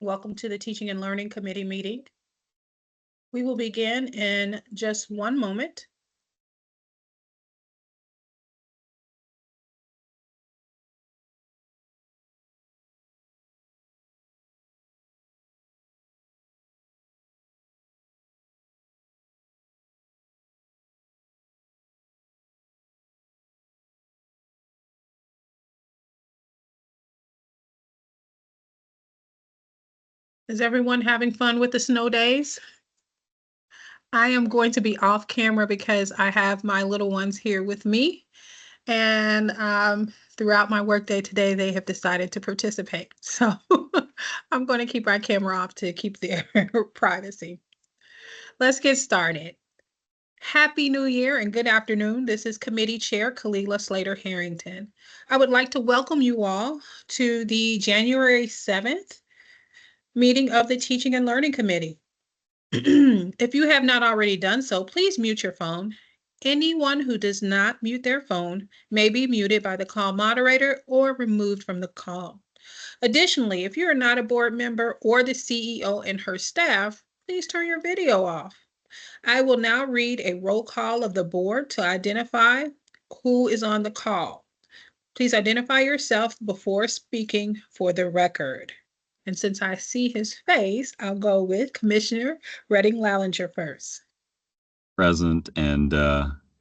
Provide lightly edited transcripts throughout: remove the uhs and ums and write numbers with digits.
Welcome to the Teaching and Learning Committee meeting. We will begin in just one moment. Is everyone having fun with the snow days? I am going to be off camera because I have my little ones here with me. And throughout my workday today, they have decided to participate. So I'm going to keep my camera off to keep their privacy. Let's get started. Happy New Year and good afternoon. This is Committee Chair Kalila Slater Harrington. I would like to welcome you all to the January 7th meeting of the Teaching and Learning Committee. If you have not already done so, please mute your phone. Anyone who does not mute their phone may be muted by the call moderator or removed from the call. Additionally, if you are not a board member or the CEO and her staff, please turn your video off. I will now read a roll call of the board to identify who is on the call. Please identify yourself before speaking for the record. And since I see his face, I'll go with Commissioner Redding Lallinger first. Present, and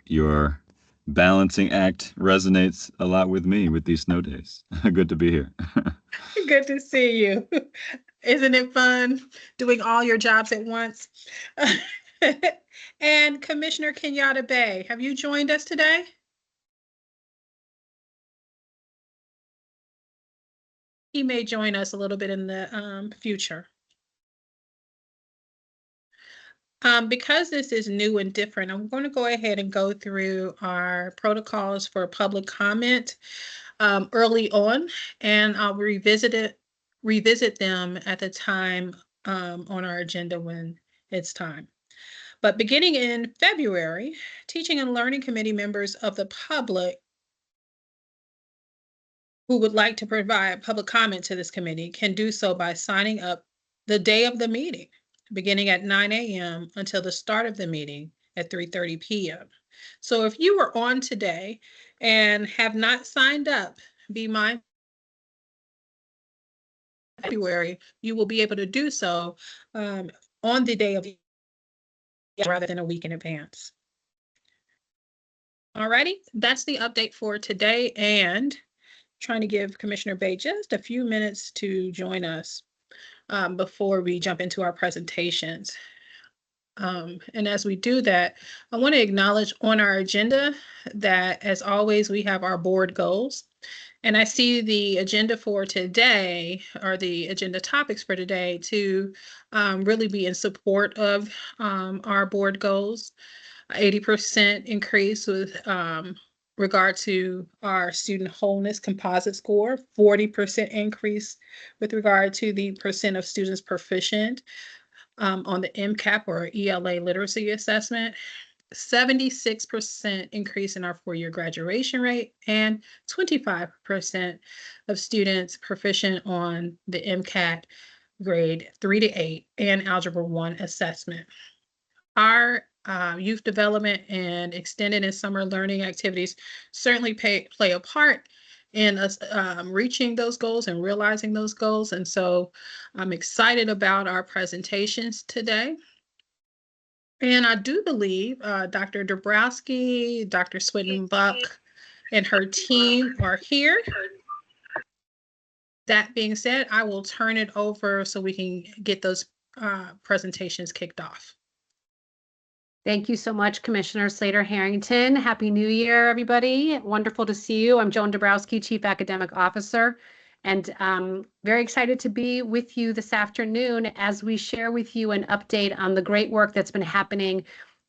your balancing act resonates a lot with me with these snow days. Good to be here. Good to see you. Isn't it fun doing all your jobs at once? And Commissioner Kenyatta Bay, have you joined us today? He may join us a little bit in the future. Because this is new and different, I'm going to go ahead and go through our protocols for public comment early on, and I'll revisit them at the time on our agenda when it's time. But beginning in February, Teaching and Learning Committee members of the public who would like to provide public comment to this committee can do so by signing up the day of the meeting, beginning at 9 a.m. until the start of the meeting at 3:30 p.m. So if you were on today and have not signed up, be mindful February, you will be able to do so on the day of the rather than a week in advance. Alrighty, that's the update for today, and trying to give Commissioner Bay just a few minutes to join us before we jump into our presentations. And as we do that, I want to acknowledge on our agenda that, as always, we have our board goals. And I see the agenda for today, or the agenda topics for today, to really be in support of our board goals. 80% increase with regard to our student wholeness composite score, 40% increase with regard to the percent of students proficient on the MCAP or ELA literacy assessment, 76% increase in our four-year graduation rate, and 25% of students proficient on the MCAT grade 3 to 8 and Algebra 1 assessment. Our youth development and extended and summer learning activities certainly play a part in us reaching those goals and realizing those goals. And so I'm excited about our presentations today. And I do believe Dr. Dabrowski, Dr. Swinton Buck, and her team are here. That being said, I will turn it over so we can get those presentations kicked off. Thank you so much, Commissioner Slater Harrington. Happy New Year, everybody. Wonderful to see you. I'm Joan Dabrowski, Chief Academic Officer, and very excited to be with you this afternoon as we share with you an update on the great work that's been happening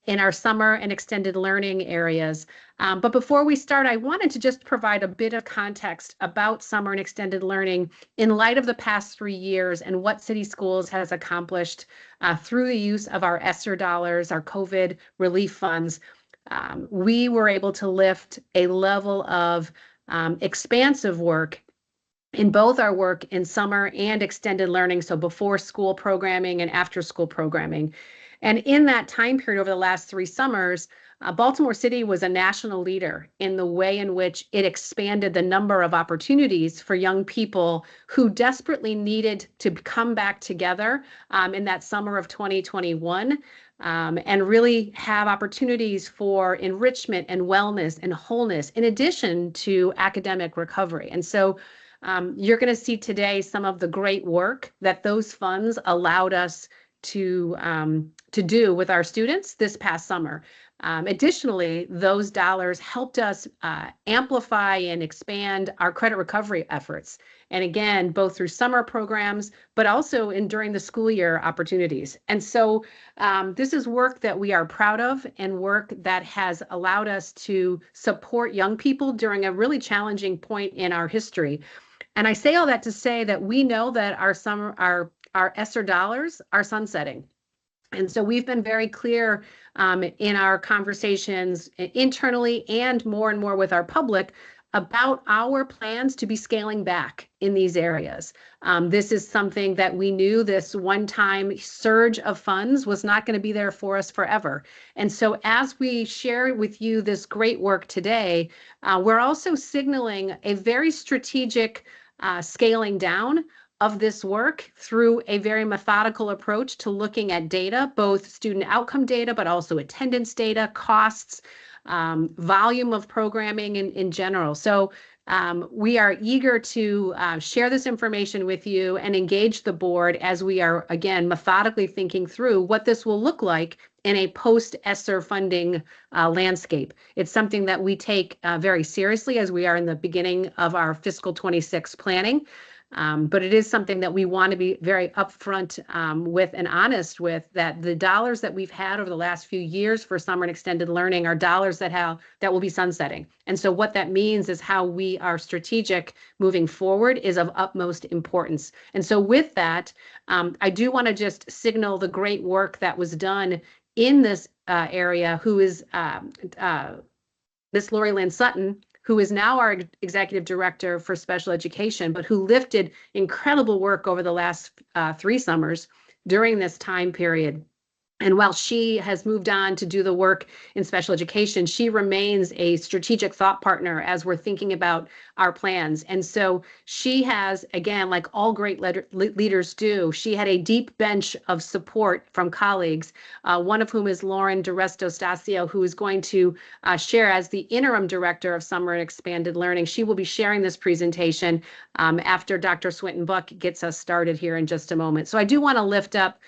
in our summer and extended learning areas. But before we start, I wanted to just provide a bit of context about summer and extended learning in light of the past 3 years and what City Schools has accomplished through the use of our ESSER dollars, our COVID relief funds. We were able to lift a level of expansive work in both our work in summer and extended learning, so before school programming and after school programming. And in that time period over the last 3 summers, Baltimore City was a national leader in the way in which it expanded the number of opportunities for young people who desperately needed to come back together in that summer of 2021. And really have opportunities for enrichment and wellness and wholeness in addition to academic recovery. And so you're going to see today some of the great work that those funds allowed us to do with our students this past summer. Additionally, those dollars helped us amplify and expand our credit recovery efforts. And again, both through summer programs, but also during the school year opportunities. And so this is work that we are proud of and work that has allowed us to support young people during a really challenging point in our history. And I say all that to say that we know that our ESSER dollars are sunsetting. And so we've been very clear in our conversations internally and more with our public about our plans to be scaling back in these areas. This is something that we knew this one-time surge of funds was not going to be there for us forever. And so as we share with you this great work today, we're also signaling a very strategic scaling down of this work through a very methodical approach to looking at data, both student outcome data, but also attendance data, costs, volume of programming in general. So we are eager to share this information with you and engage the board as we are, again, methodically thinking through what this will look like in a post-ESSER funding landscape. It's something that we take very seriously as we are in the beginning of our fiscal 26 planning. But it is something that we want to be very upfront with and honest with, that the dollars that we've had over the last few years for summer and extended learning are dollars that will be sunsetting. And so what that means is how we are strategic moving forward is of utmost importance. And so with that, I do want to just signal the great work that was done in this area, who is Miss Lori Lynn Sutton, who is now our executive director for special education, but who lifted incredible work over the last 3 summers during this time period. And while she has moved on to do the work in special education, she remains a strategic thought partner as we're thinking about our plans. And so she has, again, like all great leaders do, she had a deep bench of support from colleagues, one of whom is Lauren DiResto-Stasio, who is going to share as the interim director of summer and expanded learning. She will be sharing this presentation after Dr. Swinton Buck gets us started here in just a moment. So I do want to lift up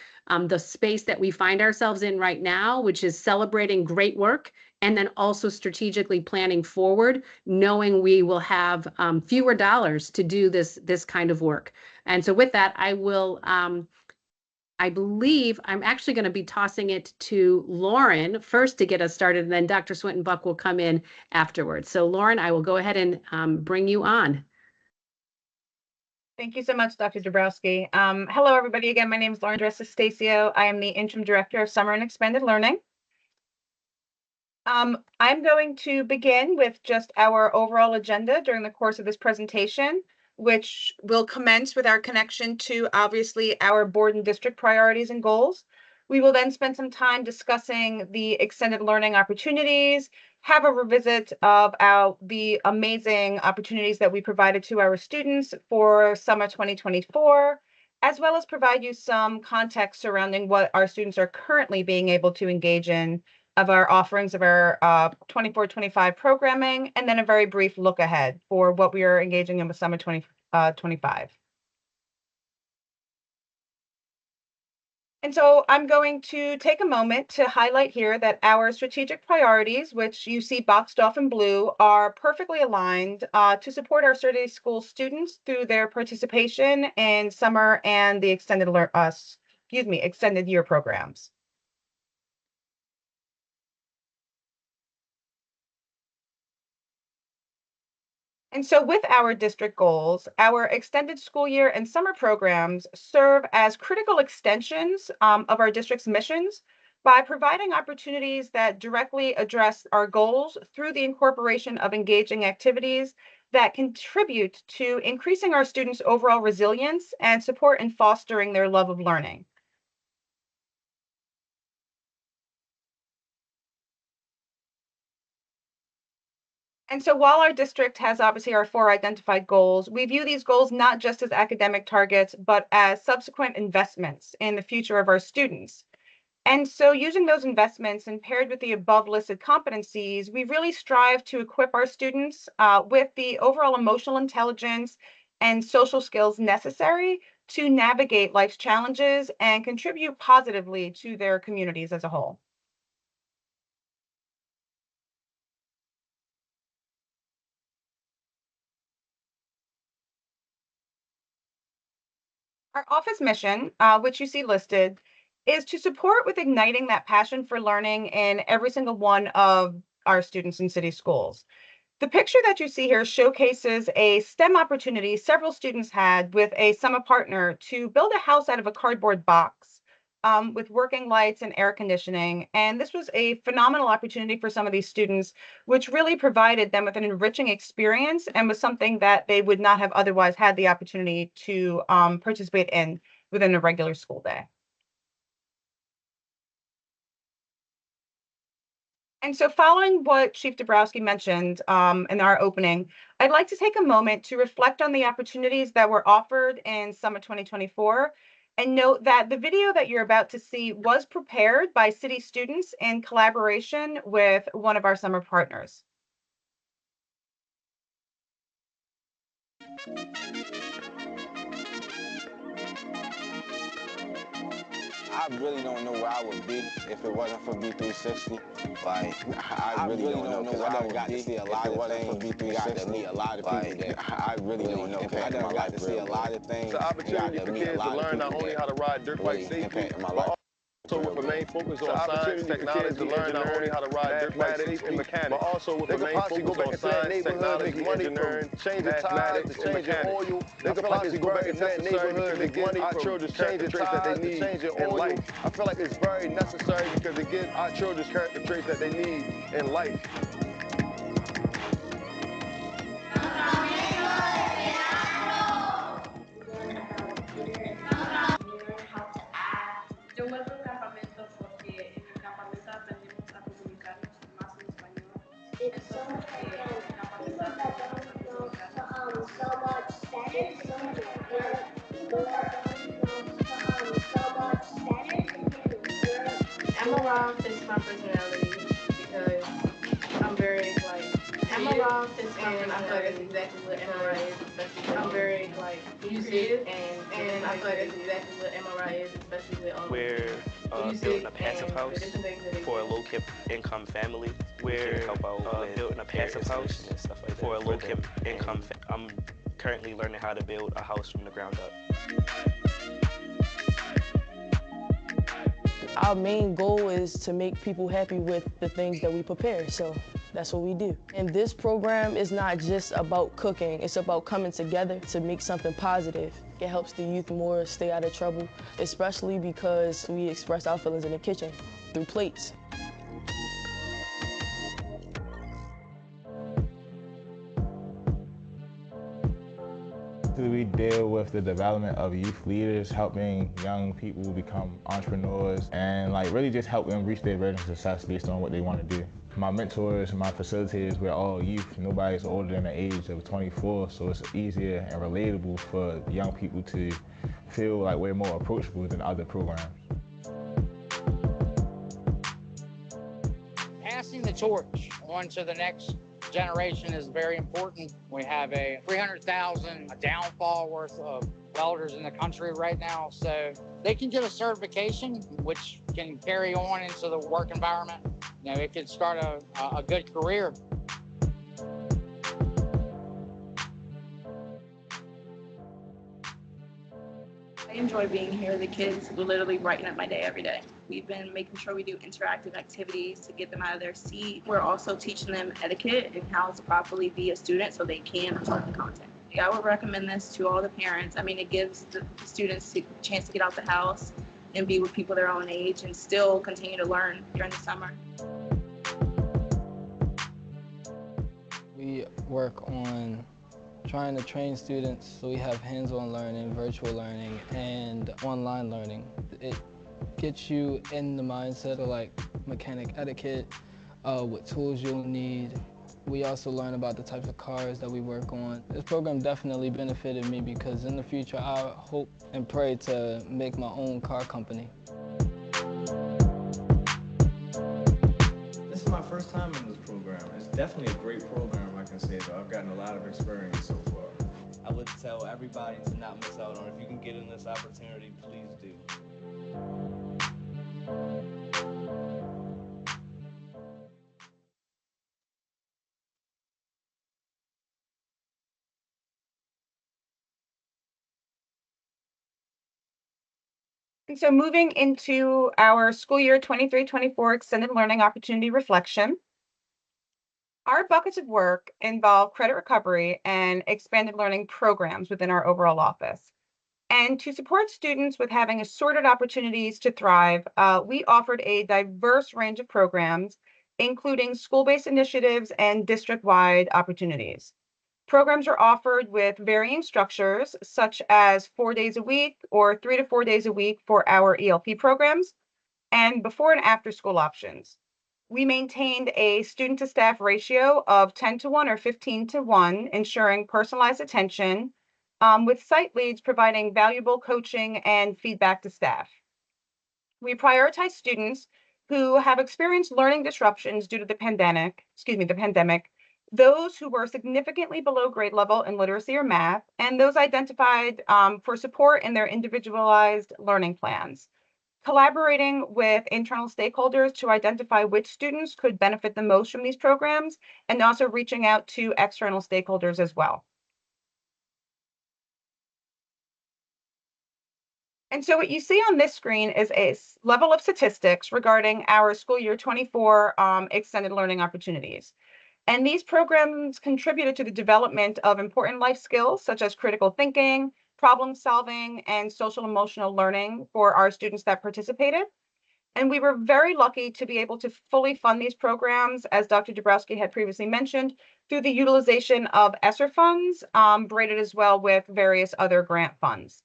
the space that we find ourselves in right now, which is celebrating great work and then also strategically planning forward, knowing we will have fewer dollars to do this kind of work. And so with that, I will, I believe I'm actually going to be tossing it to Lauren first to get us started, and then Dr. Swinton Buck will come in afterwards. So Lauren, I will go ahead and bring you on. Thank you so much, Dr. Dabrowski. Hello, everybody. Again, my name is Lauren DiResto-Stasio. I am the interim director of summer and expanded learning. I'm going to begin with just our overall agenda during the course of this presentation, which will commence with our connection to, obviously, our board and district priorities and goals. We will then spend some time discussing the extended learning opportunities, have a revisit of the amazing opportunities that we provided to our students for summer 2024, as well as provide you some context surrounding what our students are currently being able to engage in of our offerings of our 24-25 programming, and then a very brief look ahead for what we are engaging in with summer 2025. And so I'm going to take a moment to highlight here that our strategic priorities, which you see boxed off in blue, are perfectly aligned to support our Sur Day School students through their participation in summer and the extended year programs. And so with our district goals, our extended school year and summer programs serve as critical extensions of our district's missions by providing opportunities that directly address our goals through the incorporation of engaging activities that contribute to increasing our students' overall resilience and support in fostering their love of learning. And so while our district has obviously our 4 identified goals, we view these goals not just as academic targets, but as subsequent investments in the future of our students. And so using those investments and paired with the above listed competencies, we really strive to equip our students with the overall emotional intelligence and social skills necessary to navigate life's challenges and contribute positively to their communities as a whole. Our office mission, which you see listed, is to support with igniting that passion for learning in every single one of our students in city schools. The picture that you see here showcases a STEM opportunity several students had with a summer partner to build a house out of a cardboard box with working lights and air conditioning. And this was a phenomenal opportunity for some of these students, which really provided them with an enriching experience and was something that they would not have otherwise had the opportunity to participate in within a regular school day. And so following what Chief Dabrowski mentioned in our opening, I'd like to take a moment to reflect on the opportunities that were offered in Summer 2024 and note that the video that you're about to see was prepared by city students in collaboration with one of our summer partners. I really don't know where I would be if it wasn't for B360. Like, I really don't know because I done got to see a lot of things. We got to meet a lot of people there. I really don't know because I done got to see a lot of things. It's an opportunity for kids to learn not only how to ride dirt bikes safely, but also with the main focus on science, technology, to learn not only how to ride dirt bikes safely, but also with the main focus on science, technology, engineering, change the tires, to change the oil. They could possibly go back into that neighborhood to get our children's character traits that they need in life. I feel like it's very necessary because it gives our children's character traits that they need in life. Yo vuelvo al campamento porque en el campamento aprendimos a comunicarnos más en español. It's so much better. People that don't know so much Spanish, people that don't know so much Spanish. Emerald fits my personality because I'm very Emerald fits my personality. I feel like that's exactly what MRI is, especially I'm very music and I feel like that's exactly what MRI is, especially with We're building a passive house for a low income family. We're building a passive house and stuff like that for a low income. I'm currently learning how to build a house from the ground up. Our main goal is to make people happy with the things that we prepare, so that's what we do. And this program is not just about cooking, it's about coming together to make something positive. It helps the youth more stay out of trouble, especially because we express our feelings in the kitchen through plates. We deal with the development of youth leaders, helping young people become entrepreneurs, and really just help them reach their version of success based on what they want to do. My mentors and my facilitators, we're all youth. Nobody's older than the age of 24, so it's easier and relatable for young people to feel like we're more approachable than other programs. Passing the torch on to the next generation is very important. We have a 300,000 downfall worth of welders in the country right now, so they can get a certification which can carry on into the work environment. You know, it could start a good career. I enjoy being here. The kids will literally brighten up my day every day. We've been making sure we do interactive activities to get them out of their seat. We're also teaching them etiquette and how to properly be a student so they can absorb the content. I would recommend this to all the parents. I mean, it gives the students a chance to get out the house and be with people their own age and still continue to learn during the summer. We work on trying to train students so we have hands-on learning, virtual learning, and online learning. It gets you in the mindset of like mechanic etiquette, what tools you'll need. We also learn about the types of cars that we work on. This program definitely benefited me because in the future I hope and pray to make my own car company. This is my first time in this program. It's definitely a great program, I can say, though. I've gotten a lot of experience so far. I would tell everybody to not miss out on it. If you can get in this opportunity, please do. And so moving into our school year 23-24 extended learning opportunity reflection. Our buckets of work involve credit recovery and expanded learning programs within our overall office. And to support students with having assorted opportunities to thrive, we offered a diverse range of programs, including school-based initiatives and district-wide opportunities. Programs are offered with varying structures, such as 4 days a week or 3 to 4 days a week for our ELP programs, and before and after school options. We maintained a student to staff ratio of 10 to 1 or 15 to 1, ensuring personalized attention, with site leads providing valuable coaching and feedback to staff. We prioritize students who have experienced learning disruptions due to the pandemic, those who were significantly below grade level in literacy or math, and those identified for support in their individualized learning plans. Collaborating with internal stakeholders to identify which students could benefit the most from these programs, and also reaching out to external stakeholders as well. And so what you see on this screen is a level of statistics regarding our school year 24 extended learning opportunities. And these programs contributed to the development of important life skills such as critical thinking, problem solving, and social emotional learning for our students that participated. And we were very lucky to be able to fully fund these programs, as Dr. Dabrowski had previously mentioned, through the utilization of ESSER funds, braided as well with various other grant funds.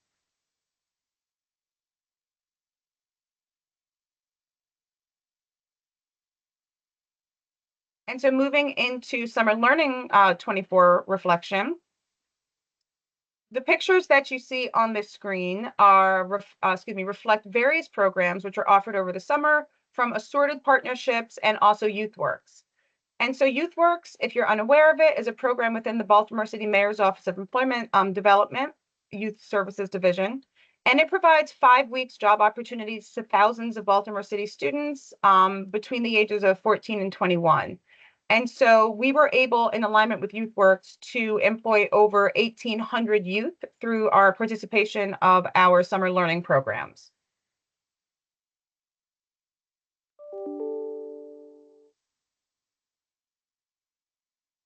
And so moving into summer learning 24 reflection, the pictures that you see on this screen are, reflect various programs which are offered over the summer from assorted partnerships and also YouthWorks. And so YouthWorks, if you're unaware of it, is a program within the Baltimore City Mayor's Office of Employment Development, Youth Services Division. And it provides 5 weeks job opportunities to thousands of Baltimore City students between the ages of 14 and 21. And so we were able, in alignment with YouthWorks, to employ over 1,800 youth through our participation of our summer learning programs.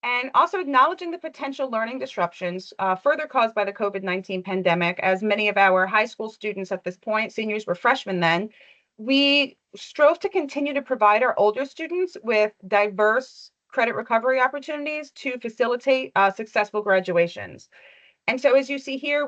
And also acknowledging the potential learning disruptions further caused by the COVID-19 pandemic, as many of our high school students at this point, seniors were freshmen then, we strove to continue to provide our older students with diverse credit recovery opportunities to facilitate successful graduations. And so as you see here,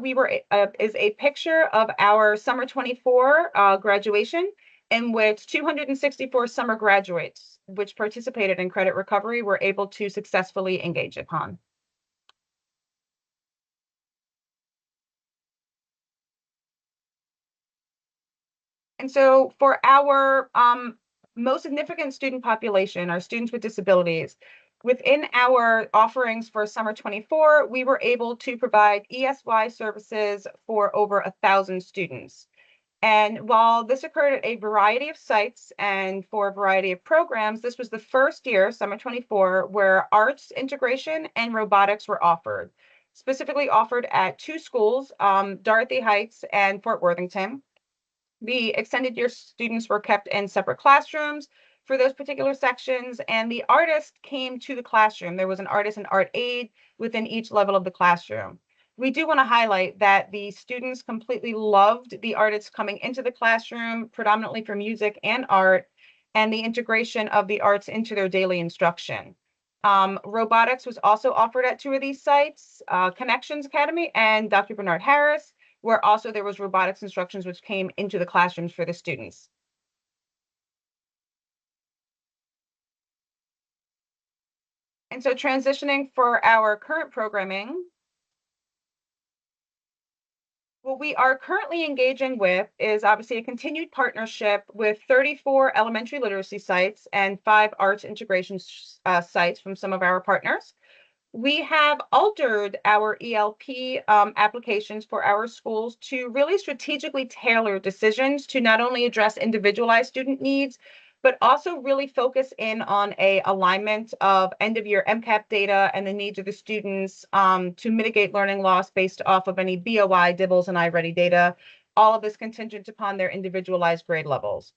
is a picture of our summer 24 graduation, in which 264 summer graduates, which participated in credit recovery, were able to successfully engage upon. And so for our most significant student population, our students with disabilities, within our offerings for summer 24, we were able to provide ESY services for over 1,000 students. And while this occurred at a variety of sites and for a variety of programs, this was the first year, summer 24, where arts integration and robotics were offered, specifically offered at 2 schools, Dorothy Heights and Fort Worthington. The extended year students were kept in separate classrooms for those particular sections, and the artist came to the classroom. There was an artist and art aide within each level of the classroom. We do want to highlight that the students completely loved the artists coming into the classroom, predominantly for music and art, and the integration of the arts into their daily instruction. Robotics was also offered at 2 of these sites, Connections Academy and Dr. Bernard Harris, where also there was robotics instructions which came into the classrooms for the students. And so transitioning for our current programming, what we are currently engaging with is obviously a continued partnership with 34 elementary literacy sites and 5 arts integration sites from some of our partners. We have altered our ELP applications for our schools to really strategically tailor decisions to not only address individualized student needs, but also really focus in on a alignment of end of year MCAP data and the needs of the students to mitigate learning loss based off of any BOI, DIBELS, and iReady data, all of this contingent upon their individualized grade levels.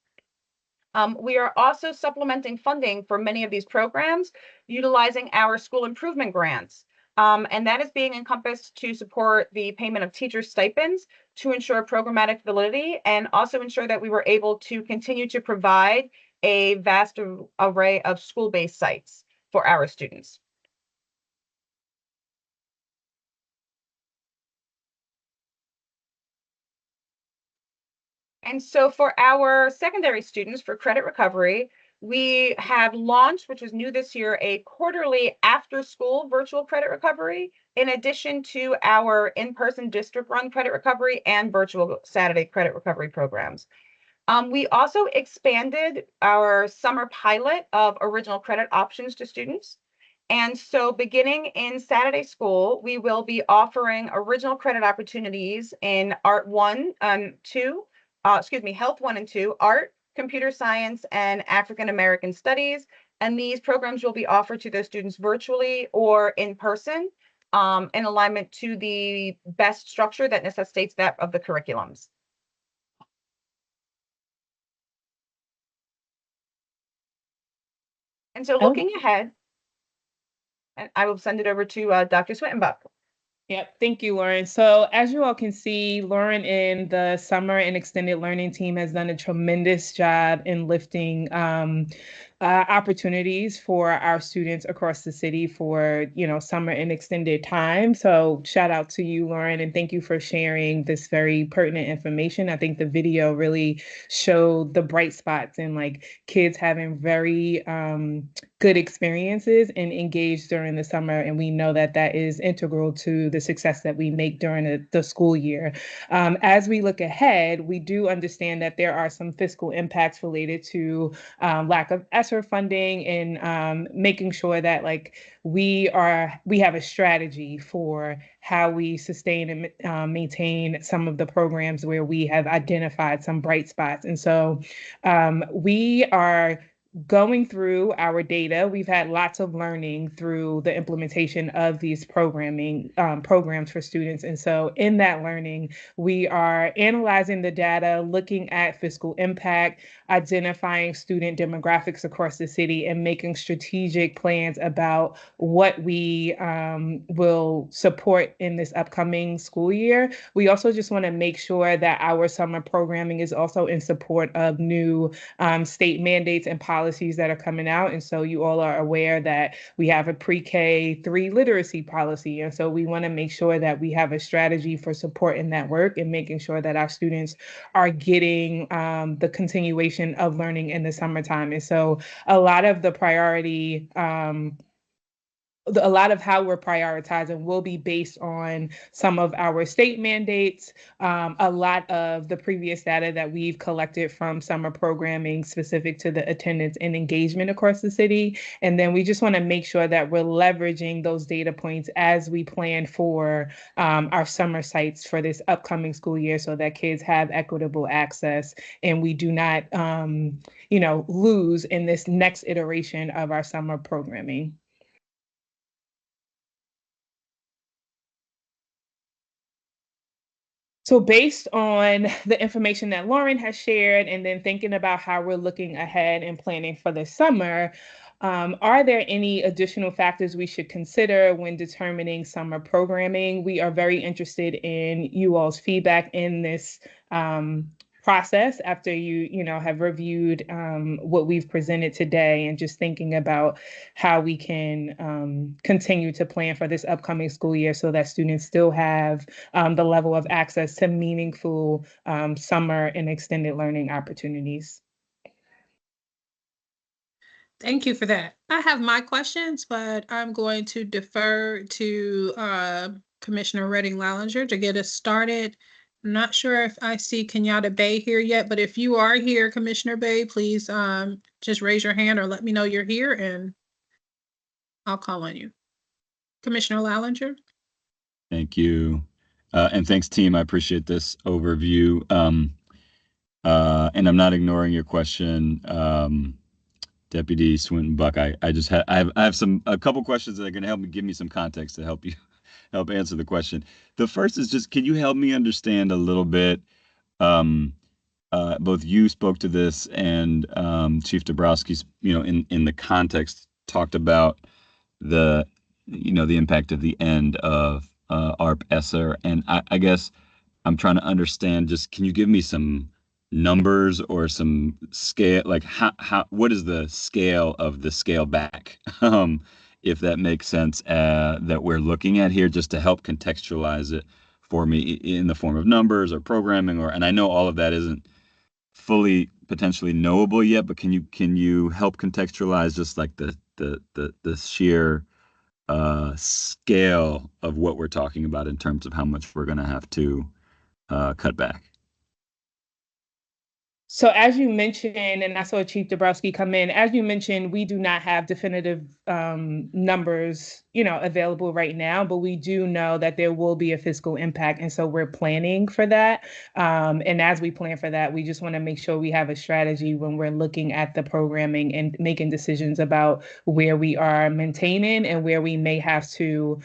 We are also supplementing funding for many of these programs, utilizing our school improvement grants. And that is being encompassed to support the payment of teacher stipends to ensure programmatic validity and also ensure that we were able to continue to provide a vast array of school-based sites for our students. And so for our secondary students for credit recovery, we have launched, which is new this year, a quarterly after-school virtual credit recovery, in addition to our in-person district-run credit recovery and virtual Saturday credit recovery programs. We also expanded our summer pilot of original credit options to students. And so beginning in Saturday school, we will be offering original credit opportunities in Art 1 and 2, Health 1 and 2, Art, Computer Science, and African American Studies. And these programs will be offered to those students virtually or in person in alignment to the best structure that necessitates that of the curriculums. And so looking ahead, and I will send it over to Dr. Swittenbuck. Yep, thank you, Lauren. So as you all can see, Lauren and the summer and extended learning team has done a tremendous job in lifting opportunities for our students across the city for, summer and extended time. So shout out to you, Lauren, and thank you for sharing this very pertinent information. I think the video really showed the bright spots and like kids having very good experiences and engaged during the summer. And we know that that is integral to the success that we make during the school year. As we look ahead, we do understand that there are some fiscal impacts related to lack of ESSER funding and making sure that we have a strategy for how we sustain and maintain some of the programs where we have identified some bright spots. And so we are going through our data. We've had lots of learning through the implementation of these programs for students. And so in that learning, we are analyzing the data, looking at fiscal impact, identifying student demographics across the city, and making strategic plans about what we will support in this upcoming school year. We also just want to make sure that our summer programming is also in support of new state mandates and policies that are coming out. And so you all are aware that we have a pre-K 3 literacy policy. And so we want to make sure that we have a strategy for supporting that work and making sure that our students are getting the continuation of learning in the summertime. And so a lot of the priority, a lot of how we're prioritizing will be based on some of our state mandates, a lot of the previous data that we've collected from summer programming specific to the attendance and engagement across the city. And then we just want to make sure that we're leveraging those data points as we plan for our summer sites for this upcoming school year so that kids have equitable access and we do not, lose in this next iteration of our summer programming. So based on the information that Lauren has shared, and then thinking about how we're looking ahead and planning for the summer, are there any additional factors we should consider when determining summer programming? We are very interested in you all's feedback in this process after you have reviewed what we've presented today, and just thinking about how we can continue to plan for this upcoming school year so that students still have the level of access to meaningful summer and extended learning opportunities. Thank you for that. I have my questions, but I'm going to defer to Commissioner Redding Lallinger to get us started. I'm not sure if I see Kenyatta Bay here yet, but if you are here, Commissioner Bay, please just raise your hand or let me know you're here and I'll call on you. Commissioner Lallinger. Thank you. And thanks, team. I appreciate this overview. And I'm not ignoring your question, Deputy Swinton Buck. I have a couple questions that are going to help me give me some context to help answer the question. The first is just, can you help me understand a little bit? Both you spoke to this and Chief Dabrowski, in the context talked about the impact of the end of ARP ESSER, and I guess I'm trying to understand. Just can you give me some numbers or some scale, like what is the scale of the scale back, if that makes sense, that we're looking at here, just to help contextualize it for me in the form of numbers or programming, and I know all of that isn't fully potentially knowable yet, but can you help contextualize just like the sheer scale of what we're talking about in terms of how much we're going to have to cut back? So as you mentioned, and I saw Chief Dabrowski come in, as you mentioned, we do not have definitive numbers, available right now, but we do know that there will be a fiscal impact. And so we're planning for that. And as we plan for that, we just want to make sure we have a strategy when we're looking at the programming and making decisions about where we are maintaining and where we may have to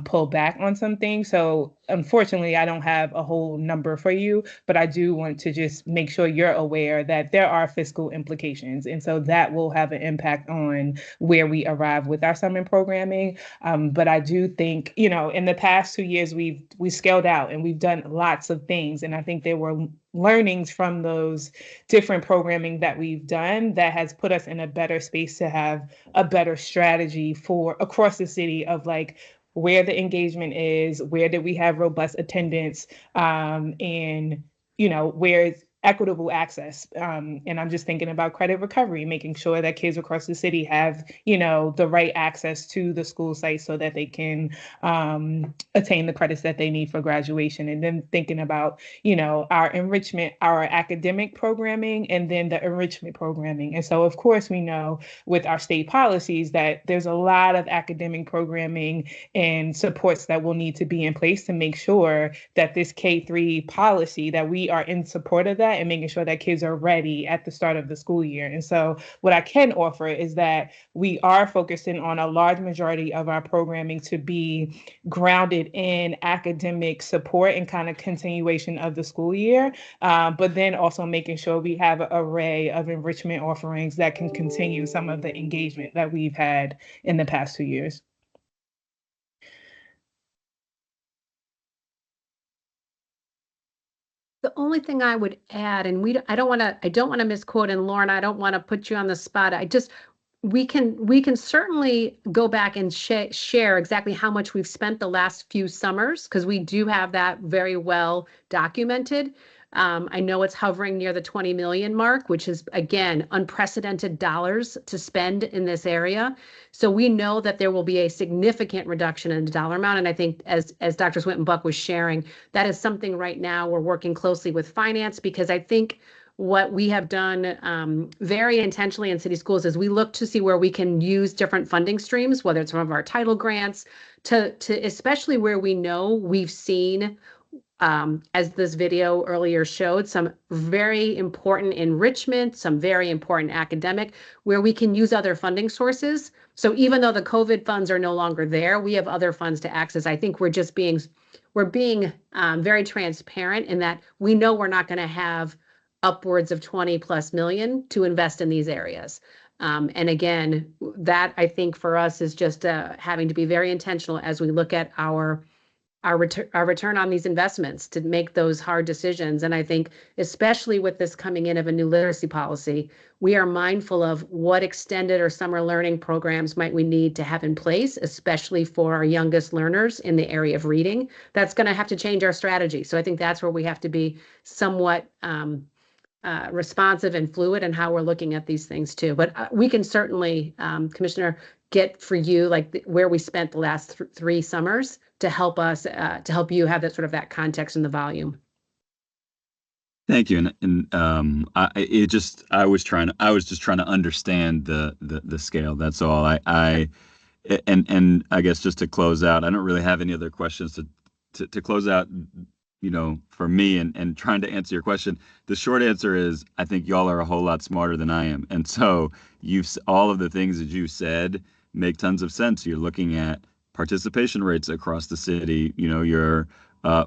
pull back on some things. So unfortunately, I don't have a whole number for you, but I do want to just make sure you're aware that there are fiscal implications. And so that will have an impact on where we arrive with our summer programming. But I do think, in the past 2 years, we scaled out and we've done lots of things. And I think there were learnings from those different programming that we've done that has put us in a better space to have a better strategy for across the city of like where the engagement is, where did we have robust attendance, and where equitable access. And I'm just thinking about credit recovery, making sure that kids across the city have, the right access to the school site so that they can attain the credits that they need for graduation. And then thinking about, our enrichment, our academic programming, and then the enrichment programming. And so, of course, we know with our state policies that there's a lot of academic programming and supports that will need to be in place to make sure that this K-3 policy, that we are in support of that and making sure that kids are ready at the start of the school year. And so what I can offer is that we are focusing on a large majority of our programming to be grounded in academic support and kind of continuation of the school year, but then also making sure we have an array of enrichment offerings that can continue some of the engagement that we've had in the past 2 years. The only thing I would add, and I don't want to misquote, and Lauren, I don't want to put you on the spot. We can certainly go back and share exactly how much we've spent the last few summers, because we do have that very well documented. I know it's hovering near the 20 million mark, which is, again, unprecedented dollars to spend in this area. So we know that there will be a significant reduction in the dollar amount. And I think as Dr. Swinton Buck was sharing, that is something right now we're working closely with finance, because I think what we have done very intentionally in city schools is we look to see where we can use different funding streams, whether it's some of our title grants, to especially where we know we've seen, as this video earlier showed, some very important enrichment, some very important academic, where we can use other funding sources. So even though the COVID funds are no longer there, we have other funds to access. I think we're being very transparent in that we know we're not going to have upwards of 20+ million to invest in these areas. And again, that I think for us is just having to be very intentional as we look at our our return on these investments to make those hard decisions. And I think, especially with this coming in of a new literacy policy, we are mindful of what extended or summer learning programs might we need to have in place, especially for our youngest learners in the area of reading. That's going to have to change our strategy. So I think that's where we have to be somewhat responsive and fluid in how we're looking at these things too. But we can certainly, Commissioner, get for you like where we spent the last 3 summers to help us, to help you have that sort of that context and the volume. Thank you. I was just trying to understand the scale. That's all. And I guess just to close out, I don't really have any other questions to close out, for me and trying to answer your question. The short answer is I think y'all are a whole lot smarter than I am. And so all of the things that you said make tons of sense. You're looking at participation rates across the city. You're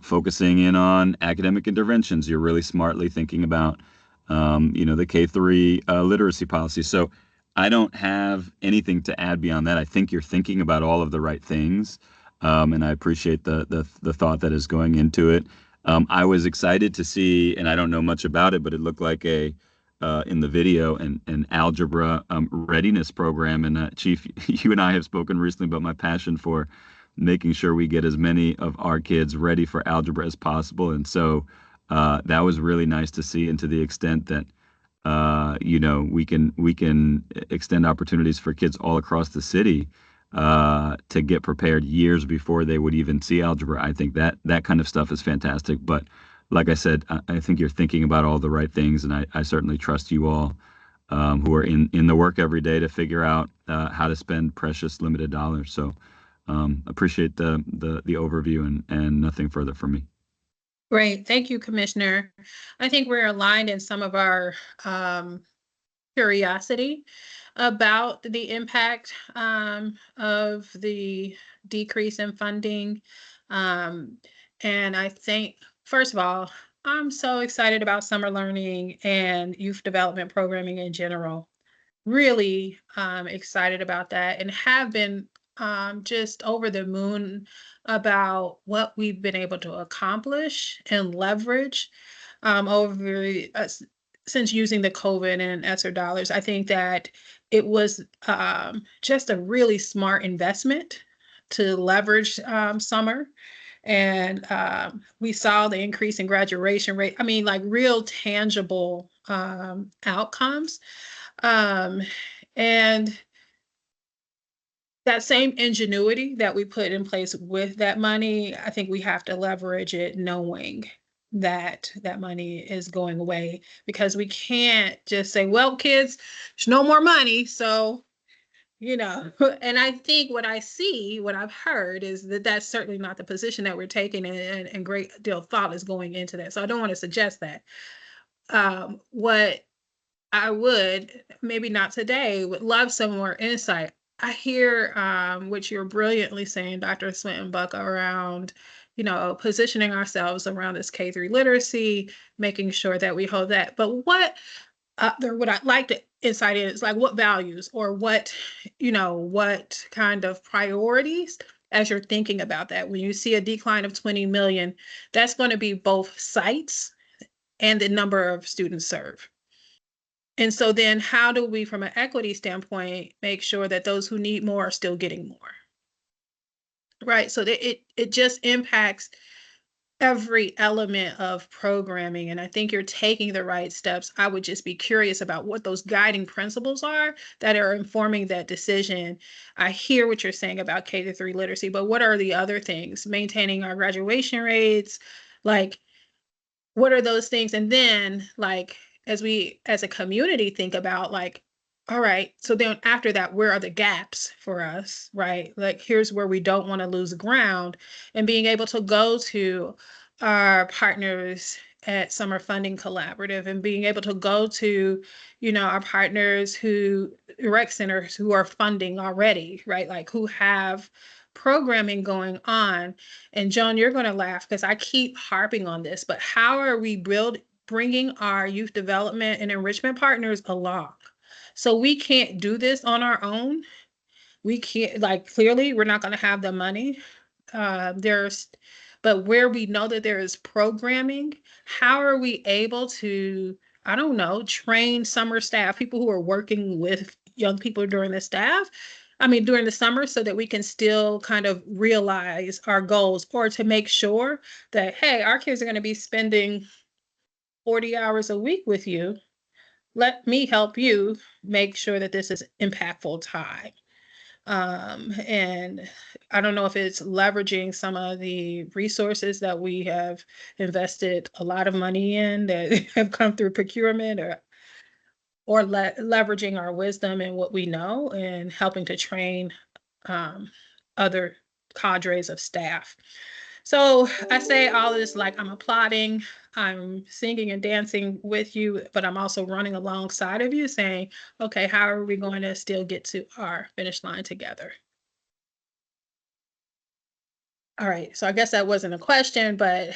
focusing in on academic interventions. You're really smartly thinking about, the K-3 literacy policy. So I don't have anything to add beyond that. I think you're thinking about all of the right things. And I appreciate the thought that is going into it. I was excited to see, and I don't know much about it, but it looked like in the video, an algebra readiness program. And Chief, you and I have spoken recently about my passion for making sure we get as many of our kids ready for algebra as possible. And so that was really nice to see, and to the extent that we can extend opportunities for kids all across the city to get prepared years before they would even see algebra. I think that kind of stuff is fantastic. But like I said, I think you're thinking about all the right things, and I certainly trust you all who are in the work every day to figure out how to spend precious limited dollars. So appreciate the overview and nothing further from me. Great. Thank you, Commissioner. I think we're aligned in some of our curiosity about the impact of the decrease in funding. And I think, first of all, I'm so excited about summer learning and youth development programming in general. Really excited about that, and have been just over the moon about what we've been able to accomplish and leverage over since using the COVID and ESSER dollars. I think that it was just a really smart investment to leverage summer. And we saw the increase in graduation rate. I mean, like real tangible outcomes. And that same ingenuity that we put in place with that money, I think we have to leverage it knowing that that money is going away, because we can't just say, well, kids, there's no more money. So, and I think what I've heard is that that's certainly not the position that we're taking, and great deal of thought is going into that. So I don't want to suggest that. What I would, maybe not today, would love some more insight. I hear what you're brilliantly saying, Dr. Swinton Buck, around, positioning ourselves around this K-3 literacy, making sure that we hold that. But what I'd like to insight is like what values or what kind of priorities, as you're thinking about that, when you see a decline of 20 million, that's going to be both sites and the number of students served. And so then how do we, from an equity standpoint, make sure that those who need more are still getting more? Right. So that it just impacts every element of programming. And I think you're taking the right steps. I would just be curious about what those guiding principles are that are informing that decision. I hear what you're saying about K-3 literacy, but what are the other things? Maintaining our graduation rates, like what are those things? And then like, as we as a community think about like, all right, so then after that, where are the gaps for us, right? Like here's where we don't want to lose ground, and being able to go to our partners at Summer Funding Collaborative and being able to go to, our partners rec centers who are funding already, right? Like who have programming going on. And Joan, you're going to laugh because I keep harping on this, but how are we bringing our youth development and enrichment partners along? So we can't do this on our own. We can't, like, clearly we're not going to have the money. There's But where we know that there is programming, how are we able to, I don't know, train summer staff, people who are working with young people during the during the summer, so that we can still kind of realize our goals, or to make sure that, hey, our kids are going to be spending 40 hours a week with you. Let me help you make sure that this is impactful time. And I don't know if it's leveraging some of the resources that we have invested a lot of money in that have come through procurement, or leveraging our wisdom and what we know and helping to train other cadres of staff. So I say all of this like I'm applauding, I'm singing and dancing with you, but I'm also running alongside of you saying, okay, how are we going to still get to our finish line together? All right, so I guess that wasn't a question, but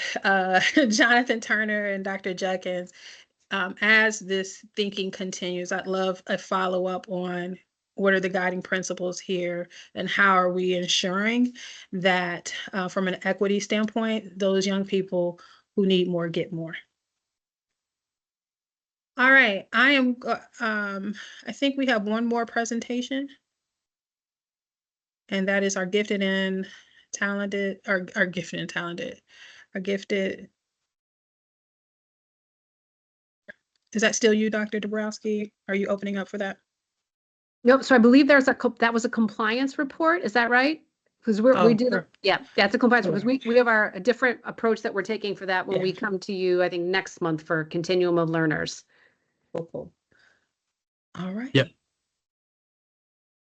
Jonathan Turner and Dr. Judkins, as this thinking continues, I'd love a follow-up on what are the guiding principles here, and how are we ensuring that from an equity standpoint, those young people who need more get more. All right, I think we have one more presentation, and that is our gifted and talented, Is that still you, Dr. Dabrowski? Are you opening up for that? Nope. So I believe that was a compliance report. Is that right? Because we did, sure. Yeah, that's a compliance report. We have a different approach that we're taking for that when we come to you, I think next month, for Continuum of Learners. Cool. All right. Yep.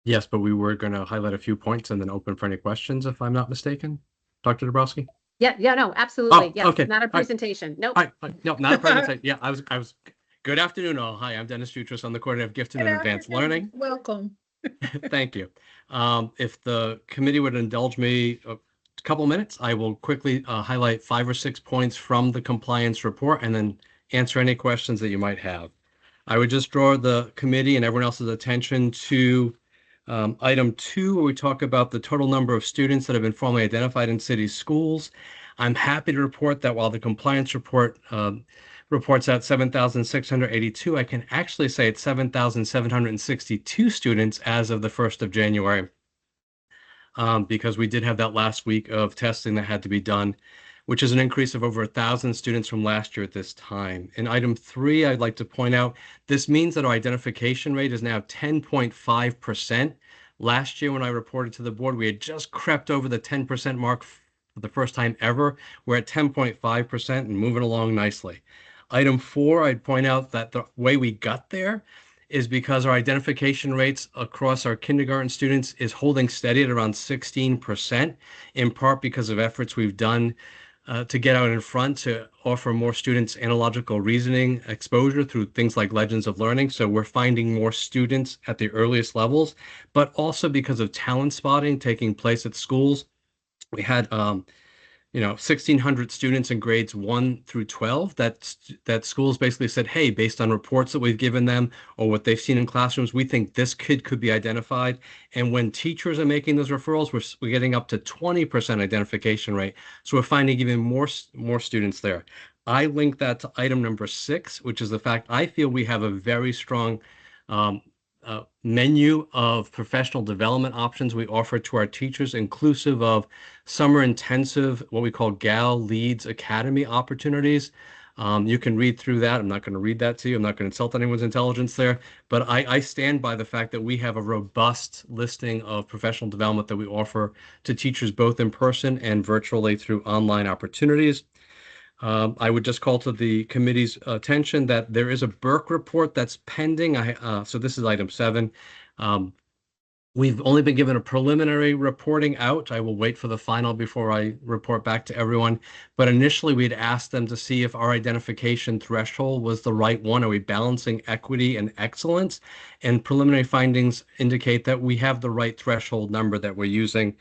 Yes, but we were going to highlight a few points and then open for any questions, if I'm not mistaken, Dr. Dabrowski. Yeah, no, absolutely. Oh, okay. Not a presentation. Nope. No, not a presentation. Yeah, I was. Good afternoon, all. Hi, I'm Dennis Jutras. I'm the coordinator of Gifted and Advanced Learning. Welcome. Thank you. If the committee would indulge me a couple minutes, I will quickly highlight 5 or 6 points from the compliance report and then answer any questions that you might have. I would just draw the committee and everyone else's attention to item 2, where we talk about the total number of students that have been formally identified in city schools. I'm happy to report that while the compliance report reports out 7,682, I can actually say it's 7,762 students as of the 1st of January, because we did have that last week of testing that had to be done, which is an increase of over 1,000 students from last year at this time. In item 3, I'd like to point out, this means that our identification rate is now 10.5%. Last year, when I reported to the board, we had just crept over the 10% mark for the first time ever. We're at 10.5% and moving along nicely. Item 4, I'd point out that the way we got there is because our identification rates across our kindergarten students is holding steady at around 16%, in part because of efforts we've done to get out in front to offer more students analogical reasoning exposure through things like Legends of Learning. So we're finding more students at the earliest levels, but also because of talent spotting taking place at schools. We had 1,600 students in grades 1 through 12 that schools basically said, hey, based on reports that we've given them or what they've seen in classrooms, we think this kid could be identified. And when teachers are making those referrals, we're getting up to 20% identification rate. So we're finding even more students there. I link that to item number 6, which is the fact I feel we have a very strong menu of professional development options we offer to our teachers, inclusive of summer intensive, what we call GAL Leads Academy opportunities. You can read through that. I'm not going to read that to you. I'm not going to insult anyone's intelligence there, but I stand by the fact that we have a robust listing of professional development that we offer to teachers both in person and virtually through online opportunities. I would just call to the committee's attention that there is a Burke report that's pending. So this is item 7. We've only been given a preliminary reporting out. I will wait for the final before I report back to everyone. But initially, we'd asked them to see if our identification threshold was the right one. Are we balancing equity and excellence? And preliminary findings indicate that we have the right threshold number that we're using.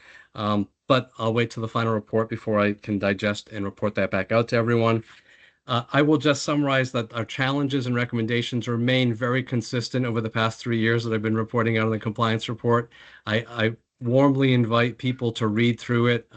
But I'll wait till the final report before I can digest and report that back out to everyone. I will just summarize that our challenges and recommendations remain very consistent over the past 3 years that I've been reporting out on the compliance report. I warmly invite people to read through it.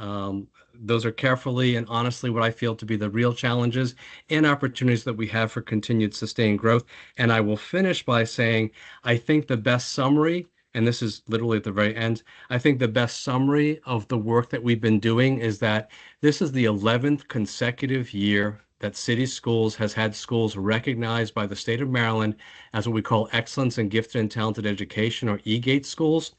those are carefully and honestly what I feel to be the real challenges and opportunities that we have for continued sustained growth. And I will finish by saying, I think the best summary, and this is literally at the very end, I think the best summary of the work that we've been doing is that this is the 11th consecutive year that City Schools has had schools recognized by the state of Maryland as what we call Excellence in Gifted and Talented Education, or EGATE schools.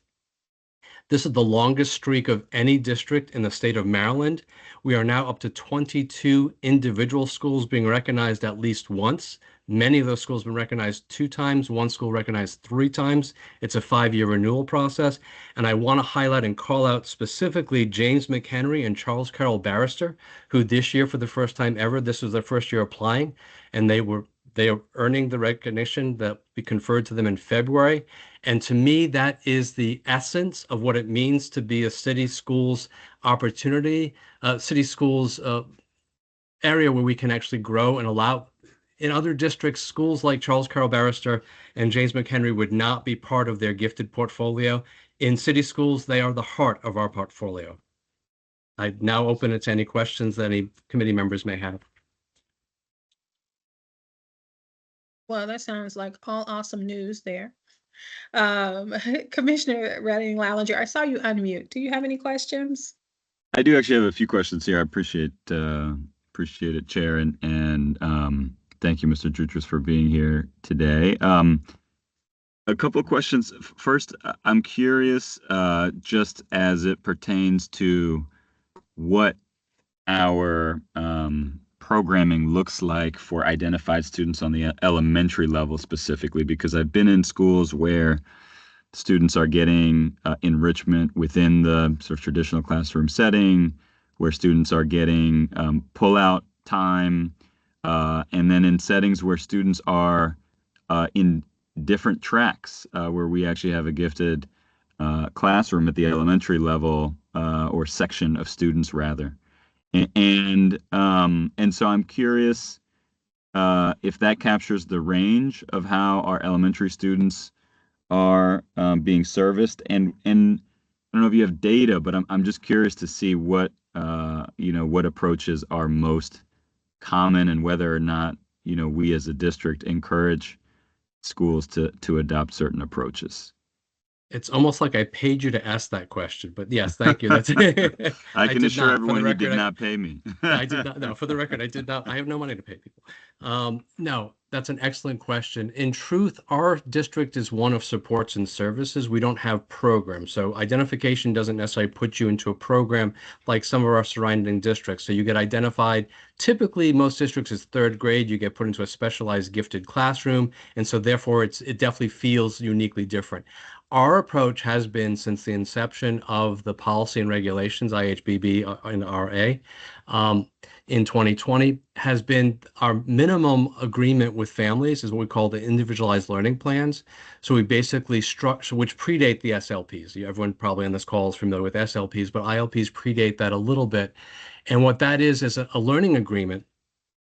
This is the longest streak of any district in the state of Maryland. We are now up to 22 individual schools being recognized at least once. Many of those schools have been recognized 2 times, one school recognized 3 times. It's a 5-year renewal process. And I want to highlight and call out specifically James McHenry and Charles Carroll Barrister, who this year, for the first time ever, this was their first year applying, and they are earning the recognition that we conferred to them in February. And to me, that is the essence of what it means to be a city schools opportunity, city schools area where we can actually grow and allow. In other districts, schools like Charles Carroll Barrister and James McHenry would not be part of their gifted portfolio. In city schools, they are the heart of our portfolio. I now open it to any questions that any committee members may have. Well, that sounds like all awesome news there. Commissioner Redding Lallinger, I saw you unmute. Do you have any questions? I do actually have a few questions here. I appreciate it, Chair, and thank you, Mr. Jutras, for being here today. A couple of questions. First, I'm curious, just as it pertains to what our programming looks like for identified students on the elementary level specifically, because I've been in schools where students are getting enrichment within the sort of traditional classroom setting, where students are getting pull-out time, and then in settings where students are in different tracks, where we actually have a gifted classroom at the elementary level, or section of students rather. And so I'm curious if that captures the range of how our elementary students are being serviced. And I don't know if you have data, but I'm just curious to see what what approaches are most common, and whether or not we as a district encourage schools to adopt certain approaches. It's almost like I paid you to ask that question, but yes, thank you. That's I can assure everyone you did not pay me. I did not. No, for the record, I did not. I have no money to pay people. No, that's an excellent question. In truth, our district is one of supports and services. We don't have programs. So identification doesn't necessarily put you into a program like some of our surrounding districts. So you get identified. Typically, most districts is 3rd grade. You get put into a specialized gifted classroom. And so therefore, it definitely feels uniquely different. Our approach has been, since the inception of the policy and regulations, IHBB and RA, in 2020, has been our minimum agreement with families is what we call the individualized learning plans. So we basically structure, which predate the SLPs. Everyone probably on this call is familiar with SLPs, but ILPs predate that a little bit. And what that is a learning agreement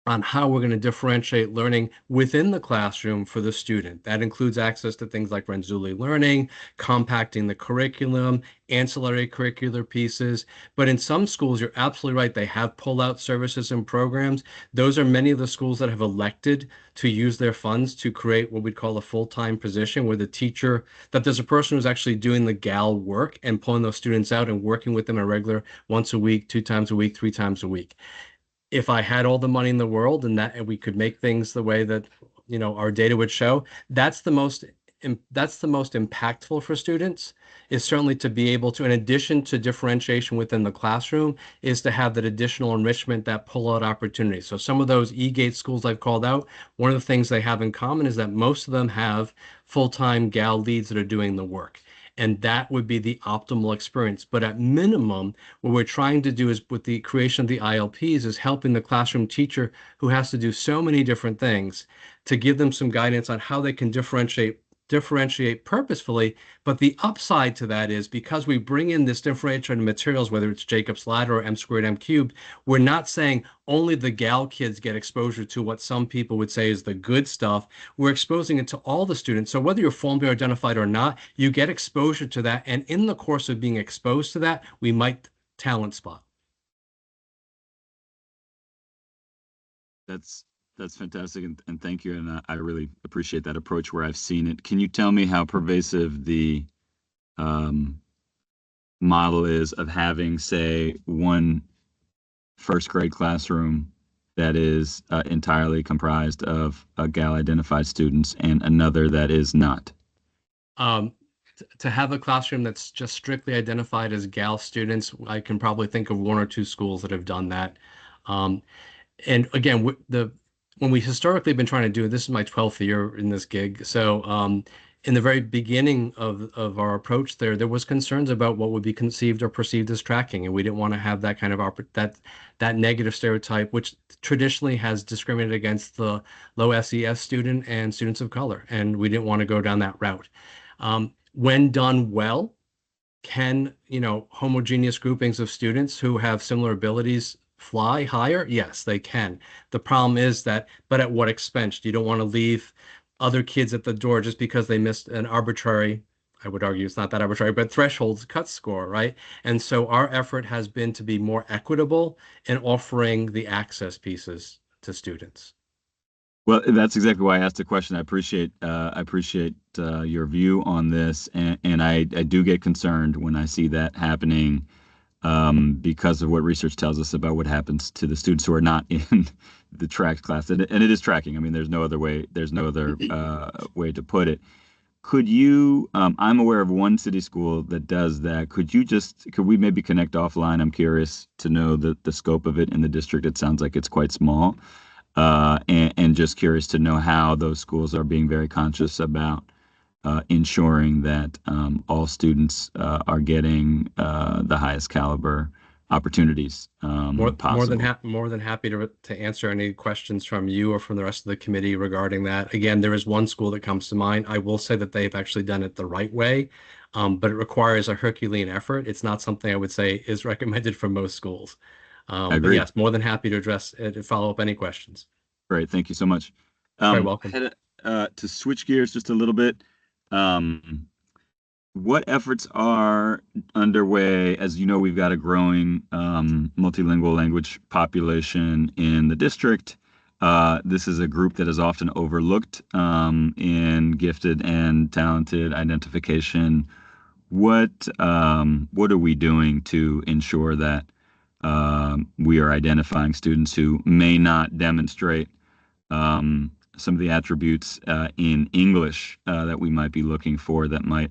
on how we're going to differentiate learning within the classroom for the student. That includes access to things like Renzulli learning, compacting the curriculum, ancillary curricular pieces. But in some schools, you're absolutely right, they have pull-out services and programs. Those are many of the schools that have elected to use their funds to create what we'd call a full-time position, where the teacher, that there's a person who's actually doing the GAL work and pulling those students out and working with them a regular once a week, 2 times a week, 3 times a week. If I had all the money in the world and we could make things the way that our data would show, that's the most impactful for students, is certainly to be able to, in addition to differentiation within the classroom, is to have that additional enrichment, that pull-out opportunity. So some of those EGATE schools I've called out, one of the things they have in common is that most of them have full-time GAL leads that are doing the work. And that would be the optimal experience. But at minimum, what we're trying to do is, with the creation of the ILPs, is helping the classroom teacher who has to do so many different things to give them some guidance on how they can differentiate purposefully. But the upside to that is, because we bring in this differentiated materials, whether it's Jacob's Ladder or M squared, M cubed, we're not saying only the GAL kids get exposure to what some people would say is the good stuff. We're exposing it to all the students. So whether you're formally identified or not, you get exposure to that. And in the course of being exposed to that, we might talent spot. That's fantastic, and thank you. And I really appreciate that approach where I've seen it. Can you tell me how pervasive the model is of having, say, one first grade classroom that is entirely comprised of GAL identified students and another that is not? To have a classroom that's just strictly identified as GAL students, I can probably think of one or two schools that have done that. And again, when we historically been trying to do it, this is my 12th year in this gig. So in the very beginning of our approach there was concerns about what would be conceived or perceived as tracking. And we didn't want to have that kind of that negative stereotype, which traditionally has discriminated against the low SES student and students of color. And we didn't want to go down that route. When done well, can, homogeneous groupings of students who have similar abilities fly higher? Yes, they can. The problem is that, but at what expense? You don't want to leave other kids at the door just because they missed an arbitrary, I would argue it's not that arbitrary, but threshold cut score, right? And so our effort has been to be more equitable in offering the access pieces to students. Well, that's exactly why I asked the question. I appreciate your view on this, and I do get concerned when I see that happening because of what research tells us about what happens to the students who are not in the tracked class, and it is tracking. I mean, there's no other way way to put it. Could you? I'm aware of one city school that does that. Could we maybe connect offline? I'm curious to know the scope of it in the district. It sounds like it's quite small. And just curious to know how those schools are being very conscious about ensuring that all students are getting the highest caliber opportunities possible. More than happy to answer any questions from you or from the rest of the committee regarding that. Again, there is one school that comes to mind. I will say that they've actually done it the right way, but it requires a Herculean effort. It's not something I would say is recommended for most schools. But yes, more than happy to address it and follow up any questions. Great, thank you so much. Very welcome. To switch gears just a little bit, what efforts are underway? As you know, we've got a growing multilingual language population in the district. This is a group that is often overlooked in gifted and talented identification. What are we doing to ensure that we are identifying students who may not demonstrate some of the attributes in English that we might be looking for that might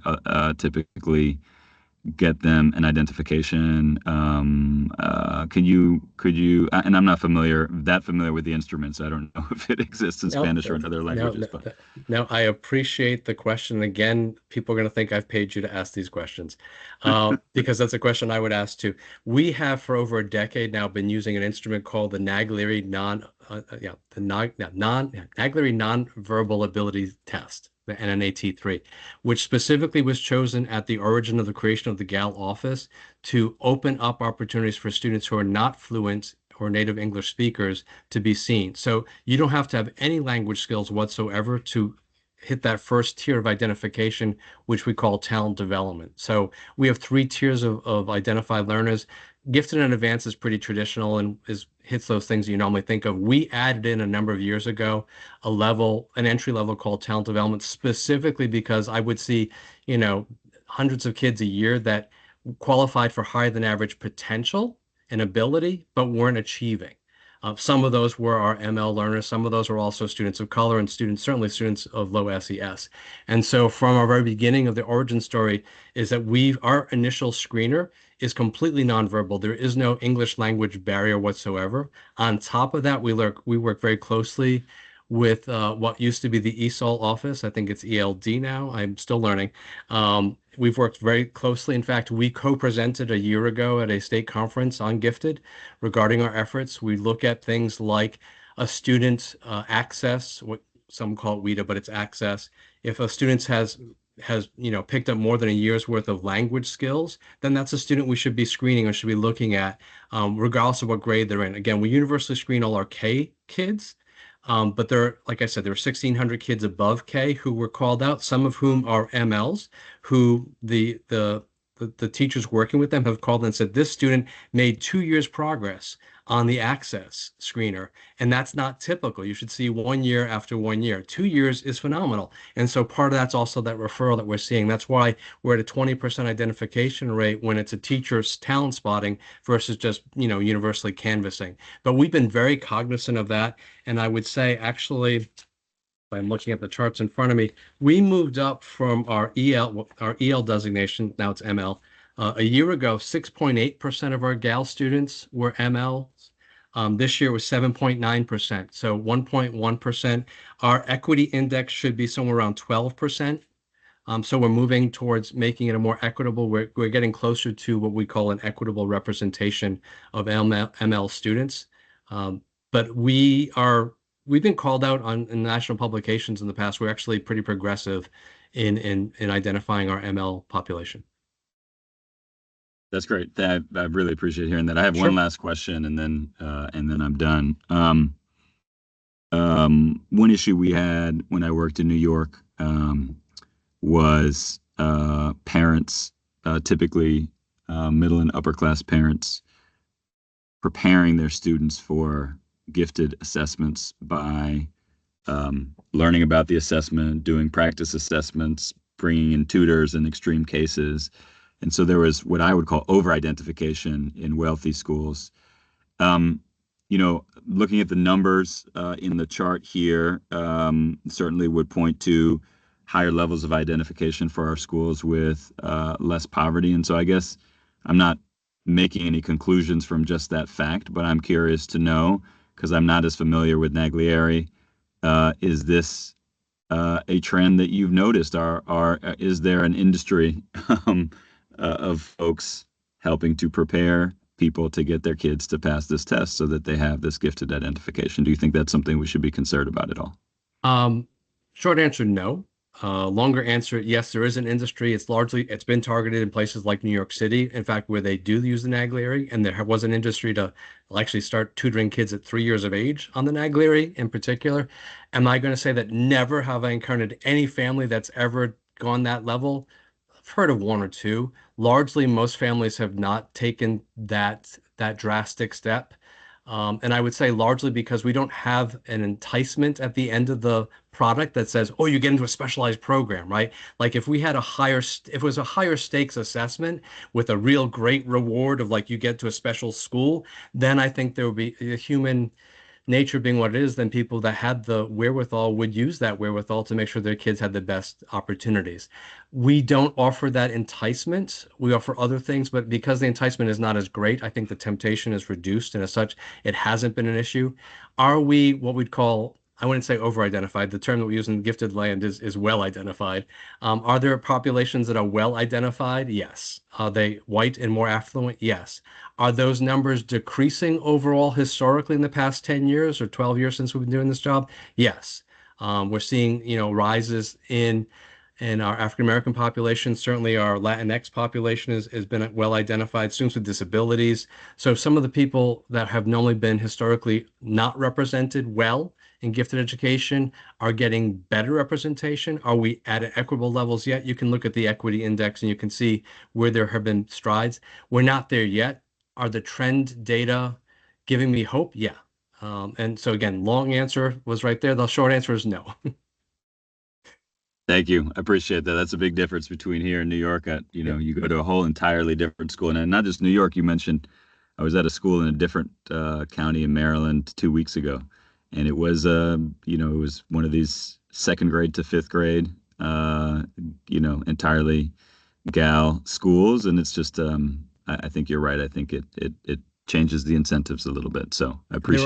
typically get them an identification? Could you, and I'm not familiar with the instruments. I don't know if it exists in Spanish or in other languages. No, I appreciate the question. Again, people are going to think I've paid you to ask these questions because that's a question I would ask too. We have for over a decade now been using an instrument called the Naglieri Naglieri Non-Verbal Ability Test, the NNAT3, which specifically was chosen at the origin of the creation of the GAL office to open up opportunities for students who are not fluent or native English speakers to be seen. So you don't have to have any language skills whatsoever to hit that first tier of identification, which we call talent development. So we have 3 tiers of identified learners. Gifted and advanced is pretty traditional and hits those things you normally think of. We added in a number of years ago an entry level called talent development, specifically because I would see, hundreds of kids a year that qualified for higher than average potential and ability, but weren't achieving. Some of those were our ML learners. Some of those were also students of color and certainly students of low SES. And so from our very beginning of the origin story is that our initial screener is completely nonverbal. There is no English language barrier whatsoever. On top of that, we work very closely with what used to be the ESOL office. I think it's ELD now. I'm still learning. We've worked very closely. In fact, we co-presented a year ago at a state conference on gifted regarding our efforts. We look at things like a student access, what some call it WIDA, but it's access. If a student has picked up more than a year's worth of language skills, then that's a student we should be screening or should be looking at, regardless of what grade they're in. Again, we universally screen all our K kids, but like I said, there were 1,600 kids above K who were called out, some of whom are MLs, who the the teachers working with them have called and said this student made 2 years progress on the access screener, and that's not typical. You should see 1 year after 1 year. 2 years is phenomenal. And so part of that's also that referral that we're seeing. That's why we're at a 20% identification rate when it's a teacher's talent spotting versus just, universally canvassing. But we've been very cognizant of that. And I would say, actually, if I'm looking at the charts in front of me, we moved up from our EL designation, now it's ML. A year ago, 6.8% of our GAL students were ML. This year was 7.9%, so 1.1%. Our equity index should be somewhere around 12%. So we're moving towards making it a more equitable. We're getting closer to what we call an equitable representation of ML students. But we've been called out in national publications in the past. We're actually pretty progressive in identifying our ML population. That's great. I really appreciate hearing that. I have Sure. one last question, and then I'm done. One issue we had when I worked in New York was parents, typically middle and upper class parents, preparing their students for gifted assessments by learning about the assessment, doing practice assessments, bringing in tutors in extreme cases. And so there was what I would call over-identification in wealthy schools. Looking at the numbers in the chart here, certainly would point to higher levels of identification for our schools with less poverty. And so I guess I'm not making any conclusions from just that fact, but I'm curious to know, because I'm not as familiar with Naglieri, is this a trend that you've noticed? Is there an industry of folks helping to prepare people to get their kids to pass this test so that they have this gifted identification? Do you think that's something we should be concerned about at all? Short answer, no. Longer answer, yes, there is an industry. It's been targeted in places like New York City, in fact, where they do use the Naglieri, and there was an industry to actually start tutoring kids at 3 years of age on the Naglieri in particular. Am I going to say that never have I encountered any family that's ever gone that level? I've heard of one or two. Largely, most families have not taken that drastic step. And I would say largely because we don't have an enticement at the end of the product that says, oh, you get into a specialized program, right? Like if it was a higher stakes assessment with a real great reward of like you get to a special school, then I think there would be a human nature being what it is, then people that had the wherewithal would use that wherewithal to make sure their kids had the best opportunities. We don't offer that enticement. We offer other things, but because the enticement is not as great, I think the temptation is reduced, and as such, it hasn't been an issue. Are we what we'd call, I wouldn't say over-identified, the term that we use in gifted land is well-identified. Are there populations that are well-identified? Yes. Are they white and more affluent? Yes. Are those numbers decreasing overall historically in the past 10 years or 12 years since we've been doing this job? Yes. We're seeing, rises in our African-American population. Certainly our Latinx population has been well identified, students with disabilities. So some of the people that have normally been historically not represented well in gifted education are getting better representation. Are we at equitable levels yet? You can look at the equity index and you can see where there have been strides. We're not there yet. Are the trend data giving me hope? Yeah. And so again, long answer was right there. The short answer is no. Thank you. I appreciate that. That's a big difference between here and New York. You go to a whole entirely different school, and not just New York. You mentioned I was at a school in a different county in Maryland 2 weeks ago, and it was it was one of these second grade to fifth grade, entirely GAL schools, and it's just I think you're right. I think it changes the incentives a little bit. So I appreciate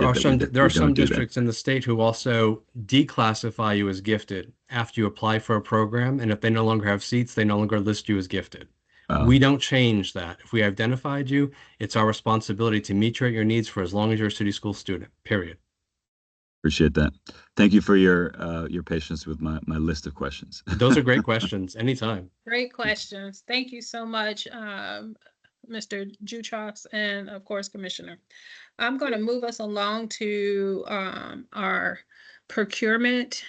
there are some districts in the state who also declassify you as gifted after you apply for a program, and if they no longer have seats, they no longer list you as gifted. We don't change that. If we identified you, it's our responsibility to meet your needs for as long as you're a city school student, period. Appreciate that. Thank you for your patience with my list of questions. Those are great questions. Anytime. Great questions. Thank you so much, Mr. Juchas, and of course, Commissioner. I'm going to move us along to our procurement.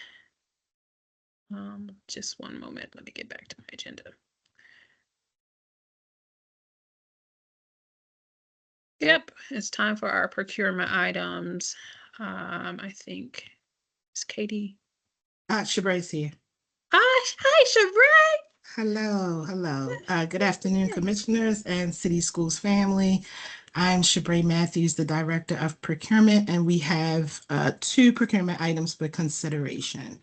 Just one moment. Let me get back to my agenda. Yep, it's time for our procurement items. I think it's Katie. Shabray's here. Hi, Shabray. Hello, hello. Good afternoon, commissioners and city schools family. I'm Shabray Matthews, the Director of Procurement, and we have two procurement items for consideration.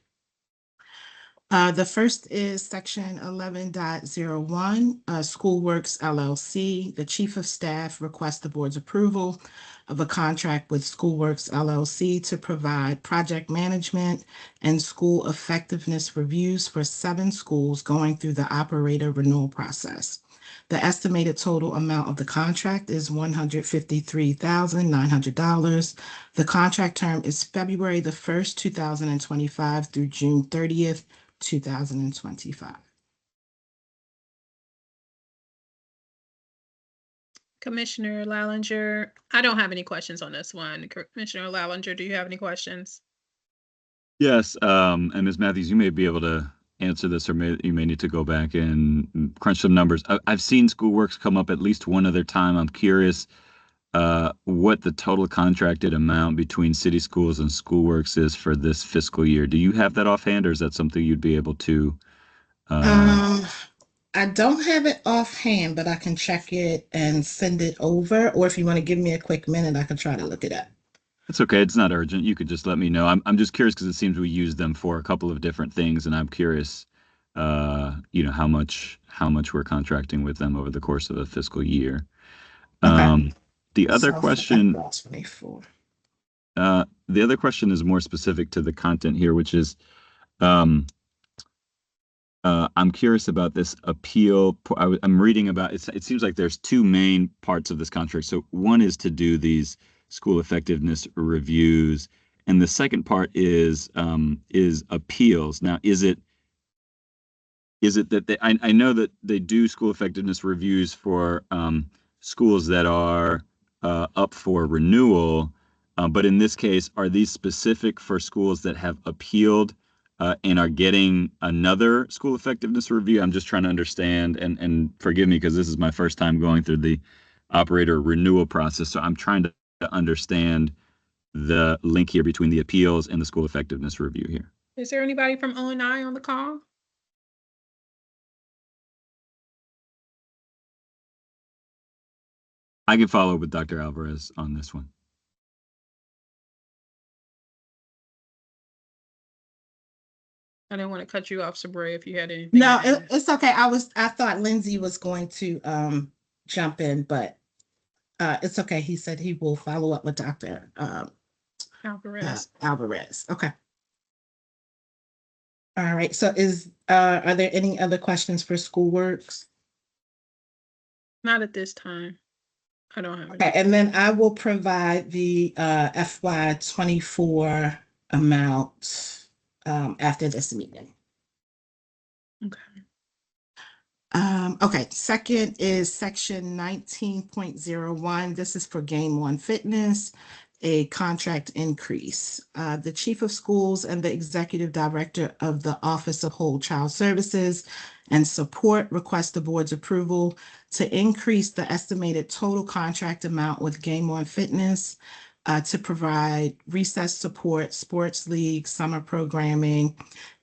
The first is section 11.01, Schoolworks LLC. The Chief of Staff requests the board's approval of a contract with Schoolworks LLC to provide project management and school effectiveness reviews for 7 schools going through the operator renewal process. The estimated total amount of the contract is $153,900. The contract term is February the 1st, 2025 through June 30th, 2025. Commissioner Lallinger, I don't have any questions on this one. Commissioner Lallinger, do you have any questions? Yes, and Ms. Matthews, you may be able to answer this, or you may need to go back and crunch some numbers. I've seen Schoolworks come up at least one other time. I'm curious what the total contracted amount between city schools and Schoolworks is for this fiscal year. Do you have that offhand, or is that something you'd be able to? I don't have it offhand, but I can check it and send it over. Or if you want to give me a quick minute, I can try to look it up. It's okay. It's not urgent. You could just let me know. I'm just curious because it seems we use them for a couple of different things, and I'm curious, how much we're contracting with them over the course of a fiscal year. Okay. The other question. 24. The other question is more specific to the content here, which is, I'm curious about this appeal. I'm reading about it. It seems like there's 2 main parts of this contract. So one is to do these school effectiveness reviews, and the second part is appeals. Now, is it that I know that they do school effectiveness reviews for schools that are up for renewal, but in this case, are these specific for schools that have appealed and are getting another school effectiveness review? I'm just trying to understand, and forgive me because this is my first time going through the operator renewal process, so I'm trying to understand the link here between the appeals and the school effectiveness review here. Is there anybody from O&I on the call? I can follow up with Dr. Alvarez on this one. I didn't want to cut you off, Sabray, if you had anything. No, it's okay. I thought Lindsay was going to jump in, but it's okay. He said he will follow up with Dr. Alvarez. Okay. All right. So are there any other questions for Schoolworks? Not at this time. I don't have any. Okay, and then I will provide the FY24 amount after this meeting. Okay. Okay, second is section 19.01. This is for Game One Fitness, a contract increase. The Chief of Schools and the Executive Director of the Office of Whole Child Services and Support request the board's approval to increase the estimated total contract amount with Game On Fitness to provide recess support, sports league, summer programming,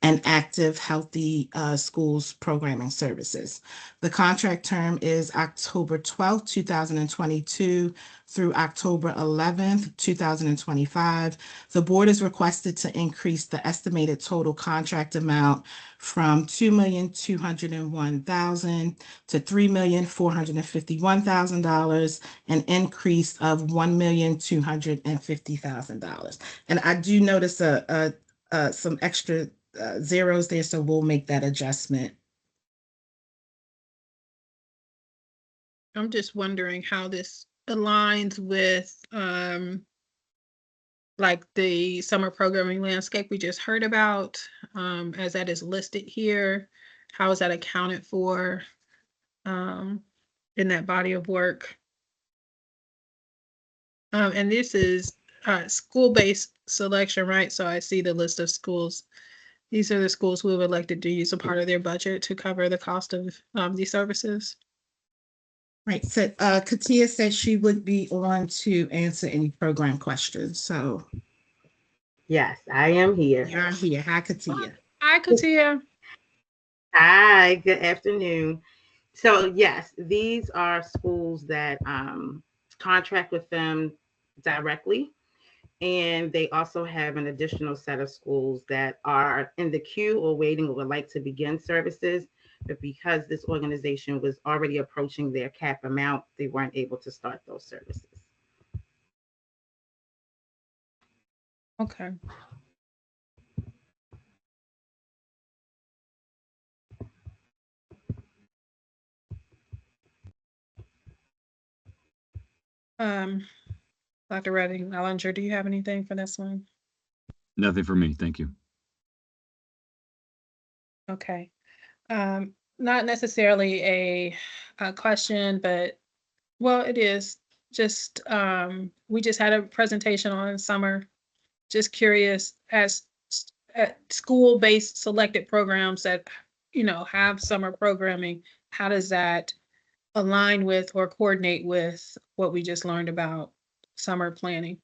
and active healthy schools programming services. The contract term is October 12th, 2022 through October 11th, 2025. The board is requested to increase the estimated total contract amount from $2,201,000 to $3,451,000, an increase of $1,250,000. And I do notice some extra zeros there, so we'll make that adjustment. I'm just wondering how this aligns with like the summer programming landscape we just heard about, as that is listed here. How is that accounted for in that body of work? And this is school-based selection, right? So I see the list of schools. These are the schools who have elected to use a part of their budget to cover the cost of these services. Right, so Katia said she would be on to answer any program questions, so. Yes, I am here. You're here. Hi, Katia. Hi, Katia. Hi, good afternoon. So yes, these are schools that contract with them directly. And they also have an additional set of schools that are in the queue or waiting or would like to begin services. But because this organization was already approaching their cap amount, they weren't able to start those services. Okay. Dr. Redding, Ellinger, do you have anything for this one? Nothing for me. Thank you. Okay. Not necessarily a question, but well, it is just we just had a presentation on summer. Just curious as school-based selected programs that have summer programming, how does that align with or coordinate with what we just learned about summer planning?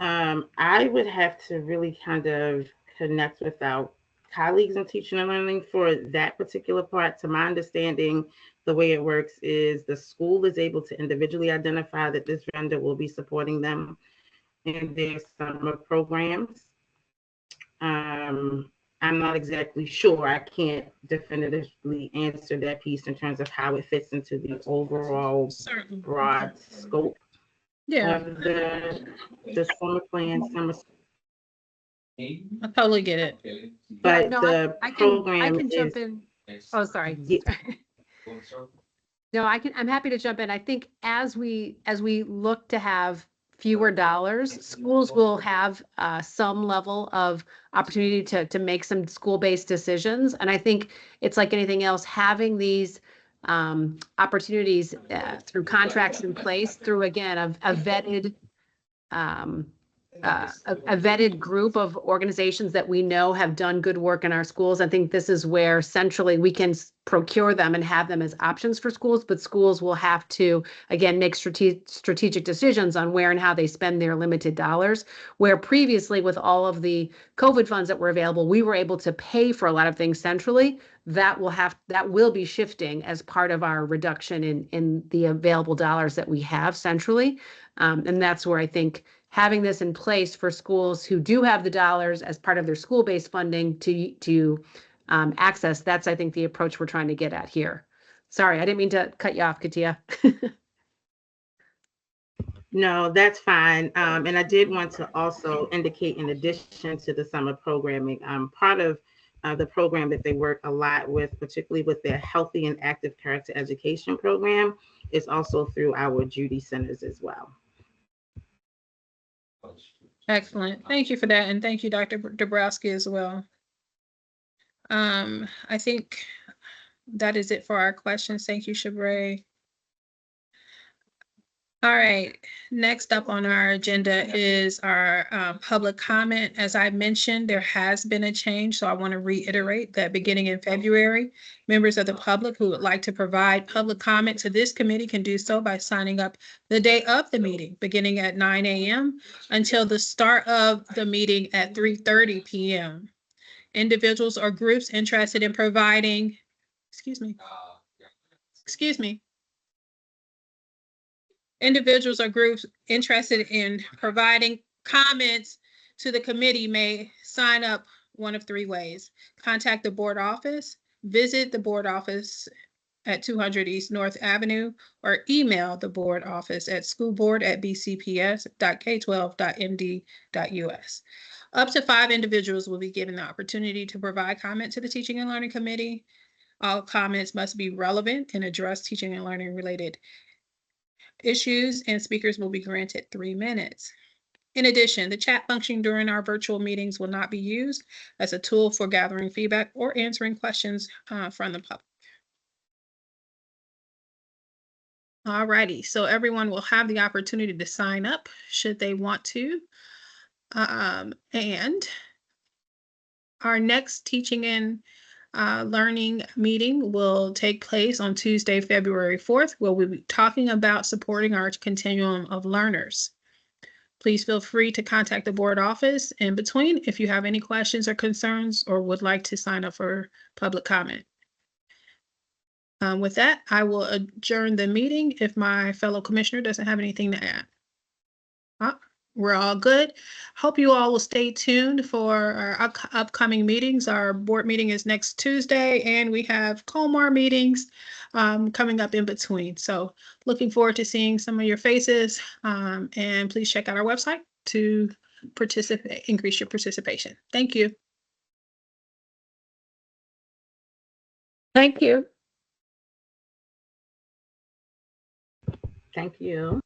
I would have to really kind of connect with our colleagues in teaching and learning for that particular part. To my understanding, the way it works is the school is able to individually identify that this vendor will be supporting them in their summer programs. I'm not exactly sure. I can't definitively answer that piece in terms of how it fits into the overall broad scope of the summer plan, I totally get it. But no, the I program can jump is, in. Oh, sorry. Yeah. No, I'm happy to jump in. I think as we look to have fewer dollars, schools will have some level of opportunity to make some school-based decisions. And I think it's like anything else, having these opportunities through contracts in place, through again a vetted a vetted group of organizations that we know have done good work in our schools. I think this is where centrally we can procure them and have them as options for schools, but schools will have to, again, make strategic decisions on where and how they spend their limited dollars. Where previously with all of the COVID funds that were available, we were able to pay for a lot of things centrally. That will be shifting as part of our reduction in the available dollars that we have centrally. And that's where I think having this in place for schools who do have the dollars as part of their school-based funding to access, that's, I think, the approach we're trying to get at here. Sorry, I didn't mean to cut you off, Katia. No, that's fine. And I did want to also indicate, in addition to the summer programming, part of the program that they work a lot with, particularly with their Healthy and Active Character Education program, is also through our Judy Centers as well. Excellent. Thank you for that. And thank you, Dr. Dabrowski, as well. I think that is it for our questions. Thank you, Shabray. All right, next up on our agenda is our public comment. As I mentioned, there has been a change, so I want to reiterate that beginning in February, members of the public who would like to provide public comment to this committee can do so by signing up the day of the meeting, beginning at 9 a.m. until the start of the meeting at 3:30 p.m. Individuals or groups interested in providing, individuals or groups interested in providing comments to the committee may sign up one of three ways. Contact the board office, visit the board office at 200 East North Avenue, or email the board office at schoolboard@bcps.k12.md.us. Up to 5 individuals will be given the opportunity to provide comment to the Teaching and Learning Committee. All comments must be relevant and address teaching and learning related issues, and speakers will be granted 3 minutes. In addition, the chat function during our virtual meetings will not be used as a tool for gathering feedback or answering questions from the public. All righty, so everyone will have the opportunity to sign up should they want to. And our next teaching and learning meeting will take place on Tuesday, February 4th, where we'll be talking about supporting our continuum of learners. Please feel free to contact the board office in between if you have any questions or concerns or would like to sign up for public comment. With that, I will adjourn the meeting if my fellow commissioner doesn't have anything to add. We're all good. Hope you all will stay tuned for our upcoming meetings. Our board meeting is next Tuesday, and we have Colmar meetings coming up in between. So looking forward to seeing some of your faces, and please check out our website to participate, increase your participation. Thank you. Thank you. Thank you.